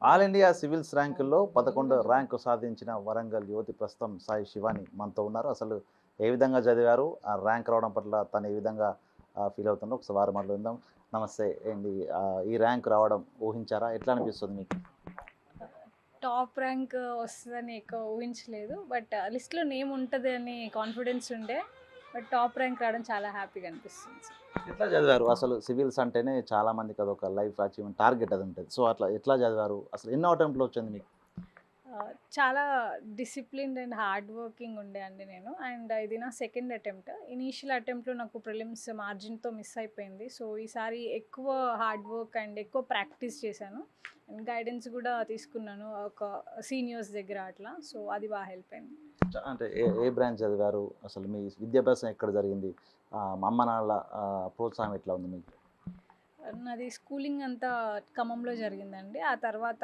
All India civils ర్యాంకుల్లో 11 rank సాధించిన వరంగల్ యువతి ప్రస్తుతం సాయి శివాని మనతో ఉన్నారు. అసలు ఏ విధంగా చదివారు? ఆ ర్యాంక్ రావడం పట్ల తను ఏ విధంగా ఫీల్ అవుతుందో ఒకసారి వారి మాటలో విందాం. నమస్తే. ఏంటి ఈ ర్యాంక్ రావడం ఊహించారా? ఎట్లా అనిపిస్తుంది మీకు? టాప్ ర్యాంక్ వస్తదని ఎక్కువ ఊహించలేదు. బట్ లిస్ట్‌లో నేమ్ ఉంటదని కాన్ఫిడెన్స్ ఉండే. బట్ టాప్ ర్యాంక్ రావడం చాలా హ్యాపీగా అనిపిస్తుంది సార్. ఎట్లా చదివారు? అసలు సివిల్స్ అంటేనే చాలా మందికి అదొక లైఫ్ అచీవ్‌మెంట్ టార్గెట్ అది ఉంటది. సో, అట్లా ఎట్లా చదివారు? అసలు ఎన్నో అటెంప్ట్‌లో వచ్చింది మీకు? చాలా డిసిప్లిన్డ్ అండ్ హార్డ్ వర్కింగ్ ఉండే అండి నేను. అండ్ ఇది నా సెకండ్ అటెంప్ట్. ఇనీషియల్ అటెంప్ట్‌లో నాకు ప్రిలిమ్స్ మార్జిన్‌తో మిస్ అయిపోయింది. సో, ఈసారి ఎక్కువ హార్డ్ వర్క్ అండ్ ఎక్కువ ప్రాక్టీస్ చేశాను. అండ్ గైడెన్స్ కూడా తీసుకున్నాను ఒక సీనియర్స్ దగ్గర అట్లా. సో, అది బాగా హెల్ప్ అయింది. అంటే ఏ ఏ బ్రాంచ్ చదివారు? అసలు మీ విద్యాభ్యాసం ఎక్కడ జరిగింది? మా అమ్మ నాన్నల ప్రోత్సాహం ఎట్లా ఉంది మీకు? నాది స్కూలింగ్ అంతా ఖమ్మంలో జరిగిందండి. ఆ తర్వాత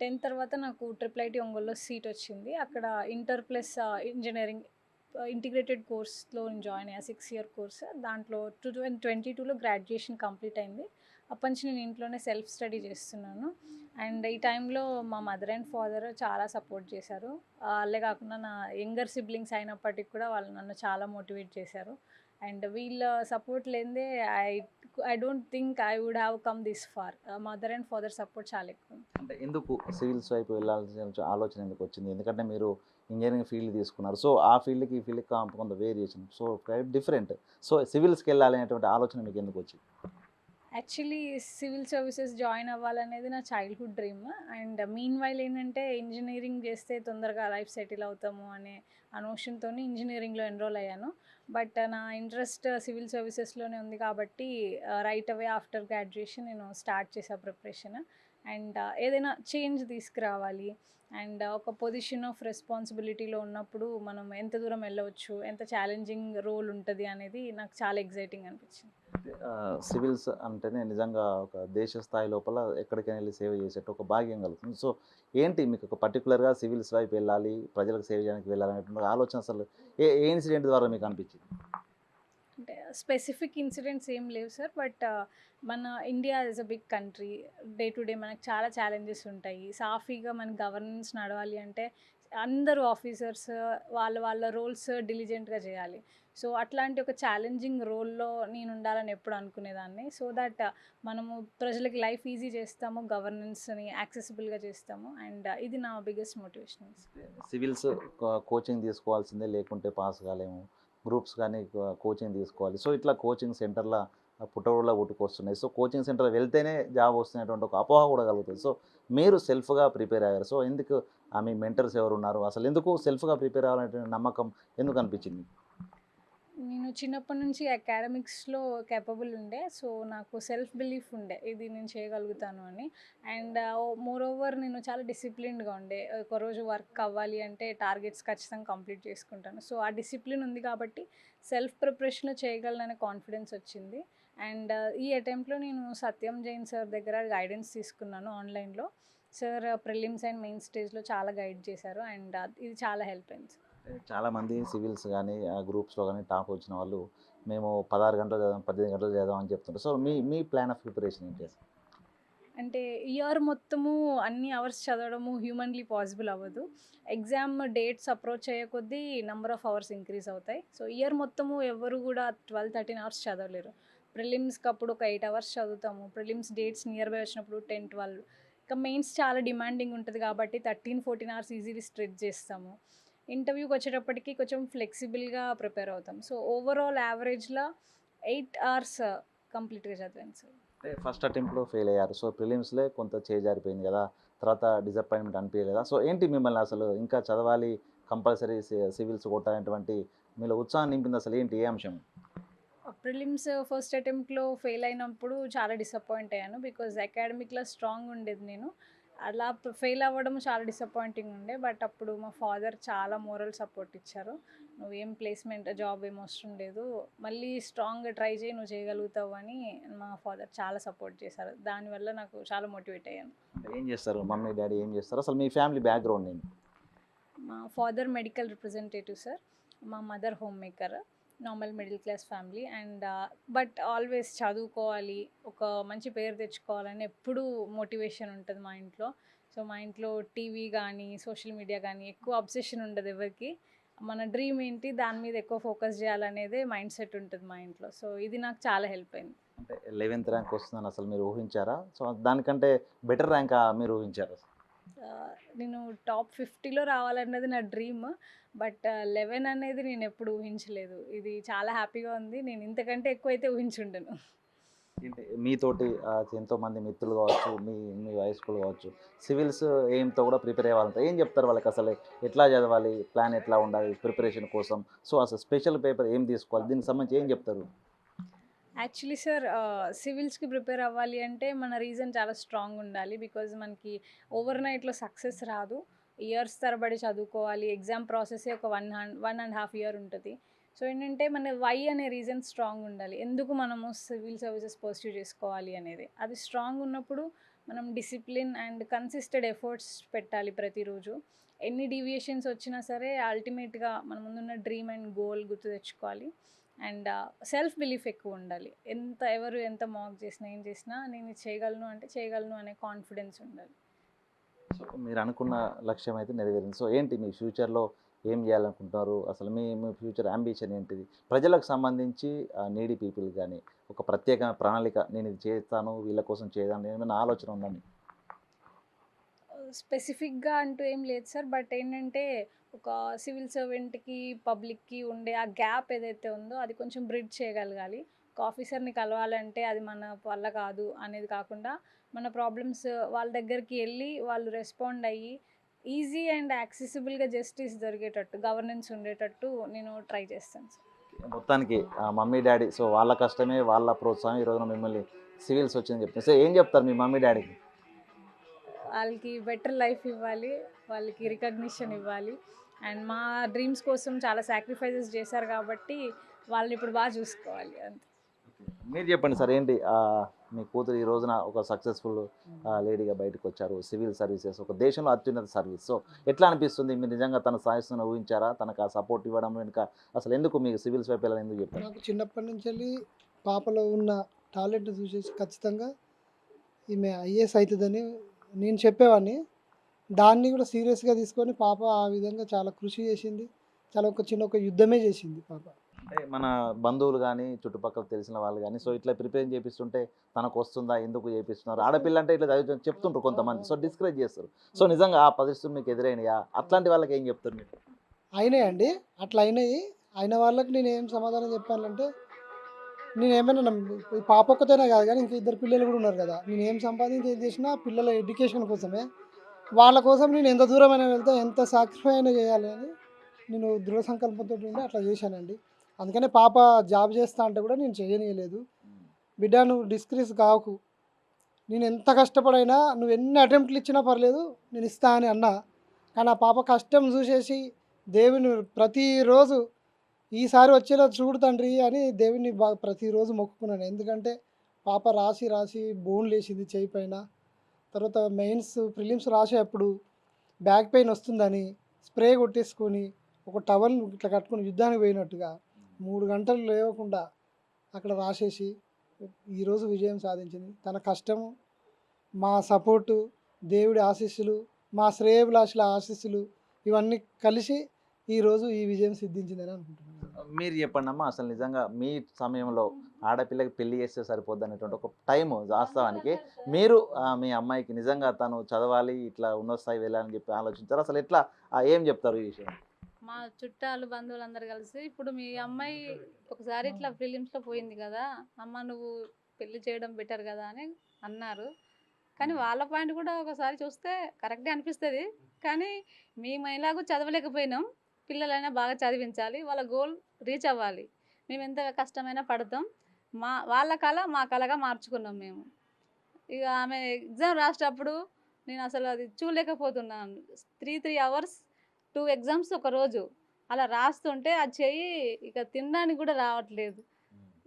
10th తర్వాత నాకు ట్రిపుల్ ఐటీ ఒంగోలులో సీట్ వచ్చింది. అక్కడ ఇంటర్ ప్లస్ ఇంజినీరింగ్ ఇంటిగ్రేటెడ్ కోర్స్‌లో నేను జాయిన్ అయ్యా. 6 ఇయర్ కోర్స్. దాంట్లో 2022లో గ్రాడ్యుయేషన్ కంప్లీట్ అయింది. అప్పటి నుంచి నేను ఇంట్లోనే సెల్ఫ్ స్టడీ చేస్తున్నాను. అండ్ ఈ టైంలో మా మదర్ అండ్ ఫాదర్ చాలా సపోర్ట్ చేశారు. ఆళ్ళే కాకుండా నా యంగర్ సిబ్లింగ్స్ అయినప్పటికి కూడా వాళ్ళు నన్ను చాలా మోటివేట్ చేశారు. అండ్ వీళ్ళ సపోర్ట్ లేనిదే I I don't think I would have come this far. Mother and father support చాలా ఎక్కువ. అంటే ఎందుకు సివిల్స్ వైపు వెళ్ళాల్సిన ఆలోచన ఎందుకొచ్చింది? ఎందుకంటే మీరు ఇంజినీరింగ్ ఫీల్డ్ తీసుకున్నారు. సో, ఆ ఫీల్డ్‌కి, ఈ ఫీల్డ్‌కి కొంత variation. So, quite different. So, సివిల్స్‌కెళ్ళాలి అనేటువంటి ఆలోచన మీకెందుకొచ్చింది? యాక్చువల్లీ సివిల్ సర్వీసెస్ జాయిన్ అవ్వాలనేది నా చైల్డ్‌హుడ్ డ్రీమ్. అండ్ మీన్‌వైల్ ఏంటంటే ఇంజినీరింగ్ చేస్తే తొందరగా లైఫ్ సెటిల్ అవుతాము అనే ఆ నోషన్‌తోని ఇంజినీరింగ్‌లో ఎన్రోల్ అయ్యాను. బట్ నా ఇంట్రెస్ట్ సివిల్ సర్వీసెస్‌లోనే ఉంది కాబట్టి రైట్ అవే ఆఫ్టర్ గ్రాడ్యుయేషన్ నేను స్టార్ట్ చేశా ప్రిపరేషన్. అండ్ ఏదైనా చేంజ్ తీసుకురావాలి. అండ్ ఒక పొజిషన్ ఆఫ్ రెస్పాన్సిబిలిటీలో ఉన్నప్పుడు మనం ఎంత దూరం వెళ్ళవచ్చు, ఎంత ఛాలెంజింగ్ రోల్ ఉంటది అనేది నాకు చాలా ఎక్సైటింగ్ అనిపించింది. సివిల్స్ అంటేనే నిజంగా ఒక దేశ స్థాయి లోపల ఎక్కడికైనా ఎళ్లి సేవ చేసేట్టు ఒక భాగ్యం కలుగుతుంది. సో, ఏంటి మీకు ఒక పర్టిక్యులర్‌గా సివిల్స్ వైపు వెళ్ళాలి, ప్రజలకు సేవ చేయడానికి వెళ్ళాలనేటువంటి ఆలోచన అసలు ఏ ఇన్సిడెంట్ ద్వారా మీకు అనిపించింది? అంటే స్పెసిఫిక్ ఇన్సిడెంట్స్ ఏం లేవు సార్. బట్ మన India is a big country. Day to day మనకు చాలా ఛాలెంజెస్ ఉంటాయి. సాఫీగా మన గవర్నెన్స్ నడవాలి అంటే అందరూ ఆఫీసర్స్ వాళ్ళ వాళ్ళ రోల్స్ డిలిజెంట్‌గా చేయాలి. సో, అట్లాంటి ఒక ఛాలెంజింగ్ రోల్‌లో నేను ఉండాలని ఎప్పుడు అనుకునేదాన్ని. సో దట్ మనము ప్రజలకి లైఫ్ ఈజీ చేస్తాము. గవర్నెన్స్‌ని యాక్సెసిబుల్‌గా చేస్తాము. అండ్ ఇది నా బిగ్గెస్ట్ మోటివేషన్. సివిల్స్ కోచింగ్ తీసుకోవాల్సిందే లేకుంటే పాస్ కాలేము. గ్రూప్స్ గానీ కోచింగ్ తీసుకోవాలి. సో, ఇట్లా కోచింగ్ సెంటర్‌ల పుట్టగొడుగులా పుట్టుకొస్తున్నాయి. సో, కోచింగ్ సెంటర్ వెళ్తేనే జాబ్ వస్తున్నటువంటి ఒక అపోహ కూడా కలుగుతది. సో, మీరు సెల్ఫ్‌గా ప్రిపేర్ అయ్యారు. సో, ఎందుకు మీ మెంటర్స్ ఎవరున్నారు? అసలెందుకు సెల్ఫ్‌గా ప్రిపేర్ అవ్వాలనేటువంటి నమ్మకం ఎందుకనిపించింది మీకు? నేను చిన్నప్పటి నుంచి అకాడమిక్స్‌లో కేపబుల్ ఉండే. సో, నాకు సెల్ఫ్ బిలీఫ్ ఉండే. ఇది నేను చేయగలుగుతాను అని. అండ్ మోరోవర్ నేను చాలా డిసిప్లిన్డ్‌గా ఉండే. ఒకరోజు వర్క్ అవ్వాలి అంటే టార్గెట్స్ ఖచ్చితంగా కంప్లీట్ చేసుకుంటాను. సో, ఆ డిసిప్లిన్ ఉంది కాబట్టి సెల్ఫ్ ప్రిపరేషన్‌లో చేయగలననే కాన్ఫిడెన్స్ వచ్చింది. అండ్ ఈ అటెంప్ట్‌లో నేను సత్యం జైన్ సార్ దగ్గర గైడెన్స్ తీసుకున్నాను ఆన్‌లైన్‌లో. సార్ ప్రిలిమ్స్ అండ్ మెయిన్ స్టేజ్‌లో చాలా గైడ్ చేశారు. అండ్ ఇది చాలా హెల్ప్ అయింది. చాలామంది సివిల్స్ గానీ, గ్రూప్స్‌లో గానీ టాప్ వచ్చిన వాళ్ళు మేము 16 గంటలు చదివాం, 18 గంటలు చదివాం అని చెప్తుంటారు. So, me me plan of preparation ఏంటి అసలు? అంటే ఇయర్ మొత్తము అన్ని అవర్స్ చదవడము హ్యూమన్‌లీ పాసిబుల్ అవ్వదు. ఎగ్జామ్ డేట్స్ అప్రోచ్ అయ్యే కొద్దీ నంబర్ ఆఫ్ అవర్స్ ఇంక్రీజ్ అవుతాయి. సో, ఇయర్ మొత్తము ఎవ్వరు గూడా 12, 13 అవర్స్ చదవలేరు. ప్రిలిమ్స్‌కి అప్పుడు ఒక 8 అవర్స్ చదువుతాము. ప్రిలిమ్స్ డేట్స్ నియర్ బై వచ్చినప్పుడు 10, 12. ఇక మెయిన్స్ చాలా డిమాండింగ్ ఉంటది కాబట్టి 13, 14 అవర్స్ ఈజీలీ స్ట్రెచ్ చేస్తాము. ఇంటర్వ్యూకి వచ్చేటప్పటికి కొంచెం ఫ్లెక్సిబుల్‌గా ప్రిపేర్ అవుతాం. సో, ఓవరాల్ యావరేజ్‌లా 8 అవర్స్ కంప్లీట్‌గా చదివాను సార్. అంటే ఫస్ట్ అటెంప్ట్‌లో ఫెయిల్ అయ్యారు. సో, ప్రిలిమ్స్‌లే కొంత చేజారిపోయింది గదా! తర్వాత డిసప్పాయింట్‌మెంట్ అనిపియలేదా? సో, ఏంటి మిమ్మల్ని అసలు ఇంకా చదవాలి కంపల్సరీ సివిల్స్ కొట్టాలనేటువంటి మీలో ఉత్సాహం నింపింది అసలు ఏంటి? ఏ అంశం? ప్రిలిమ్స్ ఫస్ట్ అటెంప్ట్‌లో ఫెయిల్ అయినప్పుడు చాలా డిసప్పాయింట్ అయ్యాను. బికాజ్ అకాడమిక్‌లో స్ట్రాంగ్ ఉండేది నేను. అలా ఫెయిల్ అవ్వడం చాలా డిసప్పాయింటింగ్ ఉండే. బట్ అప్పుడు మా ఫాదర్ చాలా మోరల్ సపోర్ట్ ఇచ్చారు. "నువ్వేం ప్లేస్‌మెంట్ జాబ్ ఏం అవసరం లేదు. మళ్ళీ స్ట్రాంగ్‌గా ట్రై చేయి నువ్వు చేయగలుగుతావు" అని మా ఫాదర్ చాలా సపోర్ట్ చేశారు. దానివల్ల నాకు చాలా మోటివేట్ అయ్యాను. అంటే ఏం చేస్తారు? మమ్మీ, డ్యాడీ ఏం చేస్తారు? అసలు మీ ఫ్యామిలీ బ్యాక్‌గ్రౌండ్ ఏంటి? మా ఫాదర్ మెడికల్ రిప్రజెంటేటివ్ సార్. మా mother home maker. Normal middle class family. And but always చదువుకోవాలి, ఒక మంచి పేరు తెచ్చుకోవాలని ఎప్పుడూ మోటివేషన్ ఉంటది మా ఇంట్లో. సో మా ఇంట్లో టీవీ కానీ సోషల్ మీడియా కానీ ఎక్కువ అబ్సెషన్ ఉండదు ఎవరికి. మన డ్రీమ్ ఏంటి దాని మీద ఎక్కువ ఫోకస్ చేయాలనేదే మైండ్ సెట్ ఉంటుంది మా ఇంట్లో. సో ఇది నాకు చాలా హెల్ప్ అయింది. అంటే 11th ర్యాంక్ వస్తుందని అసలు మీరు ఊహించారా? సో దానికంటే బెటర్ ర్యాంక్ మీరు ఊహించారా? నేను టాప్ 50లో రావాలన్నది నా డ్రీమ్. బట్ 11 అనేది నేను ఎప్పుడు ఊహించలేదు. ఇది చాలా హ్యాపీగా ఉంది. నేను ఇంతకంటే ఎక్కువైతే ఊహించుండను. ఏంటి మీతోటి ఎంతోమంది మిత్రులు కావచ్చు, మీ మీ వయస్కులు కావచ్చు, సివిల్స్ ఎయిమ్‌తో కూడా ప్రిపేర్ అయ్యే వాళ్ళంతా ఏం చెప్తారు వాళ్ళకి అసలు? ఎట్లా చదవాలి? ప్లాన్ ఎట్లా ఉండాలి ప్రిపరేషన్ కోసం? సో అసలు స్పెషల్ పేపర్ ఏం తీసుకోవాలి? దీనికి సంబంధించి ఏం చెప్తారు? యాక్చువల్లీ సార్ సివిల్స్కి ప్రిపేర్ అవ్వాలి అంటే మన రీజన్ చాలా స్ట్రాంగ్ ఉండాలి. బికాజ్ మనకి ఓవర్ నైట్లో సక్సెస్ రాదు. ఇయర్స్ తరబడి చదువుకోవాలి. ఎగ్జామ్ ప్రాసెసే ఒక 1.5 ఇయర్ ఉంటుంది. సో ఏంటంటే మన వై అనే రీజన్ స్ట్రాంగ్ ఉండాలి. ఎందుకు మనము సివిల్ సర్వీసెస్ పర్స్యూ చేసుకోవాలి అనేది. అది స్ట్రాంగ్ ఉన్నప్పుడు మనం డిసిప్లిన్ అండ్ కన్సిస్టెంట్ ఎఫర్ట్స్ పెట్టాలి ప్రతిరోజు. ఎన్ని డీవియేషన్స్ వచ్చినా సరే అల్టిమేట్గా మన ముందున్న డ్రీమ్ అండ్ గోల్ గుర్తు తెచ్చుకోవాలి. అండ్ సెల్ఫ్ బిలీఫ్ ఎక్కువ ఉండాలి. ఎవరు ఎంత మాక్ చేసినా ఏం చేసినా నేను ఇది చేయగలను అంటే చేయగలను అనే కాన్ఫిడెన్స్ ఉండాలి. సో మీరు అనుకున్న లక్ష్యం అయితే నెరవేరింది. సో ఏంటి మీ ఫ్యూచర్‌లో ఏం చేయాలనుకుంటున్నారు? అసలు మీ మీ ఫ్యూచర్ యాంబిషన్ ఏంటిది? ప్రజలకు సంబంధించి నీడీ పీపుల్ గాని, ఒక ప్రత్యేక ప్రణాళిక నేను ఇది చేస్తాను, వీళ్ళ కోసం చేద్దాం ఏమైనా ఆలోచన ఉందా మీకు? స్పెసిఫిక్గా అంటూ ఏం లేదు సార్. బట్ ఏంటంటే ఒక సివిల్ సర్వెంట్కి పబ్లిక్కి ఉండే ఆ గ్యాప్ ఏదైతే ఉందో అది కొంచెం బ్రిడ్జ్ చేయగలగాలి. ఒక ఆఫీసర్ని కలవాలంటే అది మన వల్ల కాదు అనేది కాకుండా మన ప్రాబ్లమ్స్ వాళ్ళ దగ్గరికి వెళ్ళి వాళ్ళు రెస్పాండ్ అయ్యి ఈజీ అండ్ యాక్సెసిబుల్గా జస్టిస్ దొరికేటట్టు గవర్నెన్స్ ఉండేటట్టు నేను ట్రై చేస్తాను సార్. మొత్తానికి మమ్మీ, డ్యాడీ సో వాళ్ళ కష్టమే, వాళ్ళ ప్రోత్సాహం ఈ రోజున మిమ్మల్ని సివిల్స్ వచ్చిందని చెప్తున్నారు. సో ఏం చెప్తారు మీ మమ్మీ, డ్యాడీకి? వాళ్ళకి బెటర్ లైఫ్ ఇవ్వాలి. వాళ్ళకి రికగ్నిషన్ ఇవ్వాలి. అండ్ మా డ్రీమ్స్ కోసం చాలా సాక్రిఫైసెస్ చేశారు కాబట్టి వాళ్ళని ఇప్పుడు బాగా చూసుకోవాలి అంతే. మీరు చెప్పండి సార్ ఏంటి మీ కూతురు ఈ రోజున ఒక సక్సెస్‌ఫుల్ లేడీగా బయటకొచ్చారు. సివిల్ సర్వీసెస్ ఒక దేశంలో అత్యున్నత సర్వీస్. సో ఎట్లా అనిపిస్తుంది? మీరు నిజంగా తను సాధిస్తుందని ఊహించారా? తనకు ఆ సపోర్ట్ ఇవ్వడం వెనుక అసలు ఎందుకు మీకు సివిల్స్ వైపు వెళ్ళాలని ఎందుకు చెప్పారు? నాకు చిన్నప్పటి నుంచెల్లి పాపలో ఉన్న టాలెంట్ చూసేసి ఖచ్చితంగా ఈమె ఐఏఎస్ అవుతుందని నేను చెప్పేవాడిని. దాన్ని కూడా సీరియస్‌గా తీసుకొని పాప ఆ విధంగా చాలా కృషి చేసింది. చాలా ఒక యుద్ధమే చేసింది పాప. అంటే మన బంధువులు గానీ, చుట్టుపక్కల తెలిసిన వాళ్ళు గానీ, సో ఇట్లా ప్రిపేర్ చేపిస్తుంటే తనకొస్తుందా? ఎందుకు చేపిస్తున్నారు? ఆడపిల్ల అంటే ఇట్లా చదువుతుంది చెప్తుంటారు కొంతమంది. సో డిస్కరేజ్ చేస్తారు. సో నిజంగా ఆ పరిస్థితులు మీకు ఎదురైనయా? అట్లాంటి వాళ్ళకి ఏం చెప్తారు మీరు? అయినాయండి. అట్లా అయినాయి. అయిన వాళ్ళకి నేనేం సమాధానం చెప్పానంటే, నేనేమైనా ఈ పాప ఒక్కతేనే కాదు కానీ ఇంకా ఇద్దరు పిల్లలు కూడా ఉన్నారు కదా! నేనేం సంపాదించి ఏది చేసినా పిల్లల ఎడ్యుకేషన్ కోసమే. వాళ్ళ కోసం నేను ఎంత దూరమైనా వెళ్తా, ఎంత సాక్రిఫై అయినా చేయాలి అని నేను దృఢ సంకల్పంతో ఉండి అట్లా చేశానండి. అందుకనే పాప జాబ్ చేస్తా అంటే కూడా నేను చేయనీయలేదు. బిడ్డ నువ్వు డిస్కరేజ్ కాకు. నేను ఎంత కష్టపడైనా నువ్వు ఎన్ని అటెంప్ట్లు ఇచ్చినా పర్లేదు నేను ఇస్తా అని అన్నా. కానీ ఆ పాప కష్టం చూసేసి దేవుని ప్రతిరోజు ఈసారి వచ్చేలా చూడు తండ్రి అని దేవుని ప్రతిరోజు మొక్కుకున్నాను. ఎందుకంటే పాప రాసి రాసి బోన్ లేచింది చెయ్యి పైన. తర్వాత మెయిన్స్ ప్రిలిమ్స్ రాసేటప్పుడు బ్యాక్ పెయిన్ వస్తుందని స్ప్రే కొట్టేసుకొని ఒక టవల్ ఇట్లా కట్టుకొని యుద్ధానికి పోయినట్టుగా 3 గంటలు లేవకుండా అక్కడ రాసేసి ఈరోజు విజయం సాధించింది. తన కష్టము, మా సపోర్టు, దేవుడి ఆశీస్సులు, మా శ్రేయోభిలాషుల ఆశీస్సులు ఇవన్నీ కలిసి ఈరోజు ఈ విజయం సిద్ధించిందని అనుకుంటున్నాను. మీరు చెప్పండమ్మా అసలు నిజంగా మీ సమయంలో ఆడపిల్లకి పెళ్లి చేస్తే సరిపోద్ది అనేటువంటి ఒక టైము వాస్తవానికి మీరు మీ అమ్మాయికి నిజంగా తను చదవాలి, ఇట్లా ఉన్నత స్థాయి వెళ్ళాలని చెప్పి ఆలోచించారు. అసలు ఎట్లా ఏం చెప్తారు ఈ విషయం? మా చుట్టాలు బంధువులందరూ కలిసి ఇప్పుడు మీ అమ్మాయి ఒకసారి ఇట్లా ఫిలిమ్స్లో పోయింది కదా, అమ్మ నువ్వు పెళ్లి చేయడం బెటర్ కదా అని అన్నారు. కానీ వాళ్ళ పాయింట్ కూడా ఒకసారి చూస్తే కరెక్టే అనిపిస్తుంది. కానీ మేము ఎలాగో చదవలేకపోయినాం, పిల్లలైనా బాగా చదివించాలి, వాళ్ళ గోల్ రీచ్ అవ్వాలి, మేము ఎంత కష్టమైనా పడతాం, వాళ్ళ కళ మా కళగా మార్చుకున్నాం మేము. ఇక ఆమె ఎగ్జామ్ రాసేటప్పుడు నేను అసలు అది చూడలేకపోతున్నాను. 3 అవర్స్ 2 ఎగ్జామ్స్ ఒక రోజు అలా రాస్తుంటే ఆ చెయ్యి ఇక తినడానికి కూడా రావట్లేదు.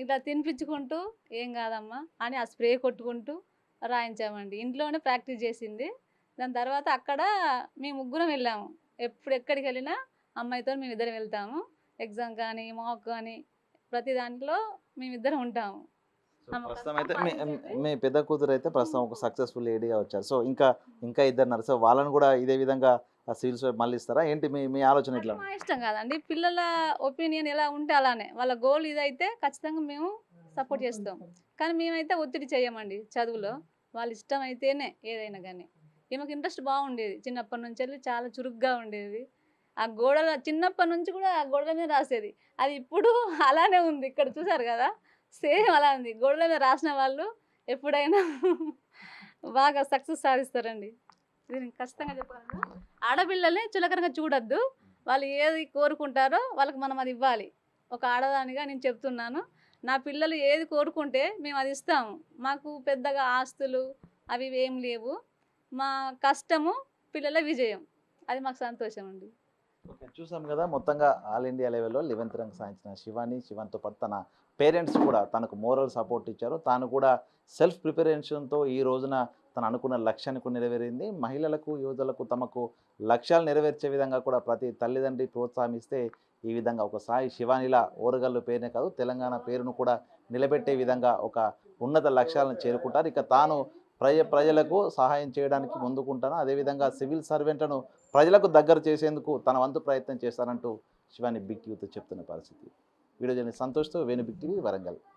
ఇలా తినిపించుకుంటూ ఏం కాదమ్మా అని ఆ స్ప్రే కొట్టుకుంటూ రాయించామండి. ఇంట్లోనే ప్రాక్టీస్ చేసింది. దాని తర్వాత అక్కడ మేము ముగ్గురం వెళ్ళాము. ఎక్కడికి వెళ్ళినా అమ్మాయితో మేమిద్దరం వెళ్తాము. ఎగ్జామ్ కానీ మాక్ కానీ ప్రతి దాంట్లో మేమిద్దరం ఉంటాము. సో ప్రస్తుతం అయితే మీ పెద్ద కూతురు అయితే ప్రస్తుతం ఒక సక్సెస్ఫుల్ లేడీగా వచ్చారు. సో ఇంకా ఇద్దరు ఉన్నారు. సో వాళ్ళని కూడా ఇదే విధంగా సివిల్స్ మళ్ళీ ఇస్తారా ఏంటి మీ మీ ఆలోచన ఇట్లా? మా ఇష్టం కాదండి. పిల్లల ఒపీనియన్ ఎలా ఉంటే అలానే. వాళ్ళ గోల్ ఇదైతే ఖచ్చితంగా మేము సపోర్ట్ చేస్తాం. కానీ మేమైతే ఒత్తిడి చేయమండి చదువులో. వాళ్ళ ఇష్టం అయితేనే ఏదైనా కానీ. ఈమెకు ఇంట్రెస్ట్ బాగుండేది. చిన్నప్పటి నుంచెల్లి చాలా చురుగ్గా ఉండేది. ఆ గోడల చిన్నప్పటి నుంచి కూడా ఆ గోడల మీద రాసేది. అది ఇప్పుడు అలానే ఉంది. ఇక్కడ చూసారు కదా! సేమ్ అలా ఉంది. గోడల మీద రాసిన వాళ్ళు ఎప్పుడైనా బాగా సక్సెస్ సాధిస్తారండి. ఇది నేను ఖచ్చితంగా చెప్పగలను. ఆడపిల్లల్ని చులకనగా చూడొద్దు. వాళ్ళు ఏది కోరుకుంటారో వాళ్ళకి మనం అది ఇవ్వాలి. ఒక ఆడదానిగా నేను చెప్తున్నాను. నా పిల్లలు ఏది కోరుకుంటే మేము అది ఇస్తాము. మాకు పెద్దగా ఆస్తులు అవి ఇవి ఏం లేవు. మా కష్టము పిల్లల విజయం. అది మాకు సంతోషం అండి. ఓకే. చూసాం కదా మొత్తంగా ఆల్ ఇండియా లెవెల్‌లో 11th ర్యాంక్ సాధించిన శివానీతో పాటు తన పేరెంట్స్ కూడా తనకు మోరల్ సపోర్ట్ ఇచ్చారు. తాను కూడా సెల్ఫ్ ప్రిపరేషన్‌తో ఈ రోజున తను అనుకున్న లక్ష్యాన్ని కూడా నెరవేరింది. మహిళలకు, యువతులకు తమకు లక్ష్యాలు నెరవేర్చే విధంగా కూడా ప్రతి తల్లిదండ్రి ప్రోత్సాహిస్తే ఈ విధంగా ఒక సాయి శివానీలా ఓరుగల్లు పేరునే కాదు తెలంగాణ పేరును కూడా నిలబెట్టే విధంగా ఒక ఉన్నత లక్ష్యాలను చేరుకుంటారు. ఇక తాను ప్రజలకు సహాయం చేయడానికి ముందుకుంటాను. అదేవిధంగా సివిల్ సర్వెంట్లను ప్రజలకు దగ్గర చేసేందుకు తన వంతు ప్రయత్నం చేస్తానంటూ శివాని బిగ్ టీవీతో చెప్తున్న పరిస్థితి. వీడియో జర్నలిస్ట్ సంతోష్తో వేణు బిగ్ టీవీ వరంగల్.